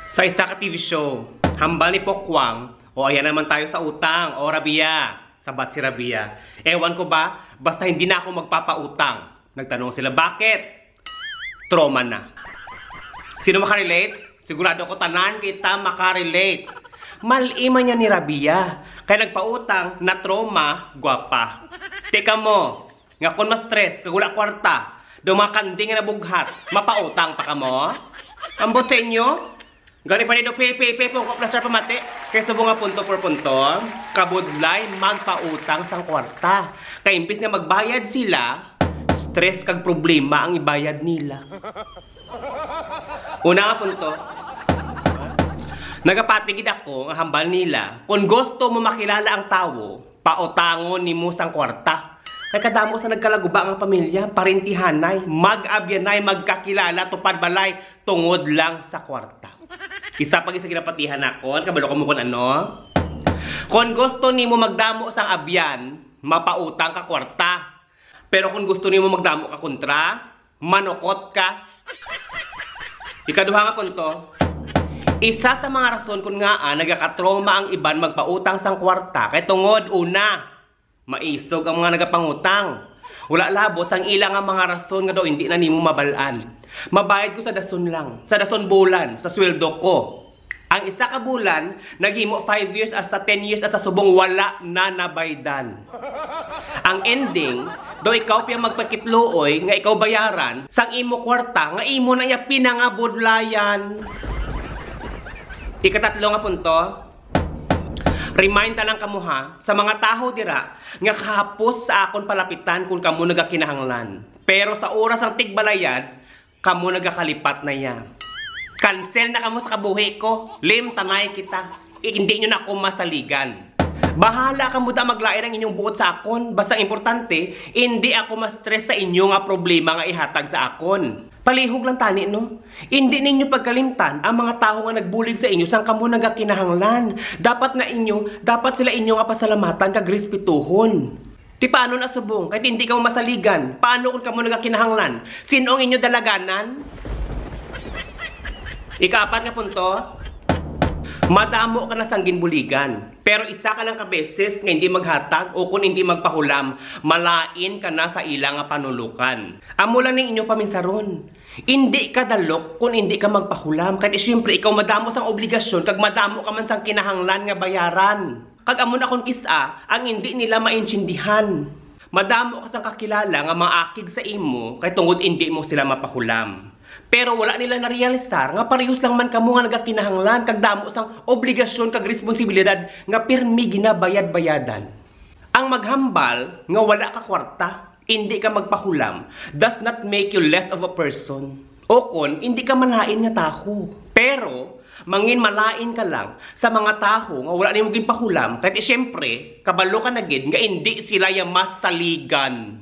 Sa isa ka TV show, hambal ni Pokwang, o ayan naman tayo sa utang, o Rabia, sabat si Rabia. Ewan ko ba, basta hindi na ako magpapautang. Nagtanong sila, bakit? Trauma na. Sino makarelate? Sigurado ko tanan kita makarelate. Malima niya ni Rabia, kaya nagpautang na trauma, gwapa. Teka mo, nga kung ma-stress, kagula kwarta, daw mga kanding na bughat, mapautang pa ka mo? Ambot sa inyo? Gani pa nito pepe kung koplasar pamati. Kaya sa bunga punto por punto, kabudlay magpautang sang kwarta. Kaya imbis na magbayad sila, stress kag problema ang ibayad nila. Una nga punto, nagapatigid ako nga hambal nila. Kung gusto mo makilala ang tao, pautangon ni mo sang kwarta. Kaya kadamo sa nagkalaguba ang pamilya, parentihanay, mag-abyanay, magkakilala, tupad balay, tungod lang sa kwarta. Isa pag isa ginapatihan ako, kabalo ko mo kung ano. Kung gusto ni mo magdamo sang abyan, mapautang ka kwarta. Pero kung gusto ni mo magdamo ka kontra, manukot ka. Ikaduha nga punto, isa sa mga rason kung nga nagakatroma ang iban magpautang sang kwarta, kay tungod una, maisog ang mga nagapangutang. Wala labos ang ilang ang mga rason nga daw hindi na nimo mabalaan. Mabayad ko sa dason lang, sa dason bulan, sa sweldo ko. Ang isa ka bulan, naghimo 5 years as sa 10 years as sa subong wala na nabaydan. Ang ending, daw ikaw piyang magpakitluoy nga ikaw bayaran, sang imo kwarta nga imo na iya pinangabudlayan. Ikatatlo nga punto, remind ta lang kamo ha, sa mga taho dira, nga kahapos sa akon palapitan kung kamo nagakinahanglan. Pero sa oras ang tigbalayan, kamo nagakalipat na yan. Cancel na kamo sa kabuhi ko. Lim, tanay kita. Hindi nyo na ako masaligan. Bahala kamo da maglain ang inyong buot sa akon. Basta importante, hindi ako ma-stress sa inyo nga problema nga ihatag sa akon. Palihog lang tani, no? Hindi ninyo pagkalimtan ang mga tao nga nagbulig sa inyo sang kamo nagakinahanglan. Dapat sila inyo nga pasalamatan kag respetuhon. Ti paano na subong? Kahit hindi ka mo masaligan. Paano kung kamo nagakinahanglan? Sinong inyo dalaganan? Ikaapat nga punto, madamo ka na sang ginbuligan. Pero isa ka lang ka beses nga hindi maghatag o kung hindi magpahulam, malain ka na sa ilang nga panulukan. Amo lang ning inyo paminsaron. Hindi ka dalok kung hindi ka magpahulam. Kaya siyempre ikaw madamo sang obligasyon kag madamo ka man sang kinahanglan nga bayaran. Kag amo na kung kisa, ang hindi nila maintindihan. Madamo ka sang kakilala nga maakig sa imo kay tungod hindi mo sila mapahulam. Pero wala nila na-realisar nga parehas lang man kamo nga nagakinahanglan kag damo sang obligasyon kag responsibilidad nga pirmi ginabayad-bayadan. Ang maghambal nga wala ka kwarta, hindi ka magpahulam, does not make you less of a person. O kon hindi ka malain nga taho. Pero mangin malain ka lang sa mga taho nga wala nimo ginpahulam kahit siyempre kabalo ka na gid nga hindi sila yang masaligan.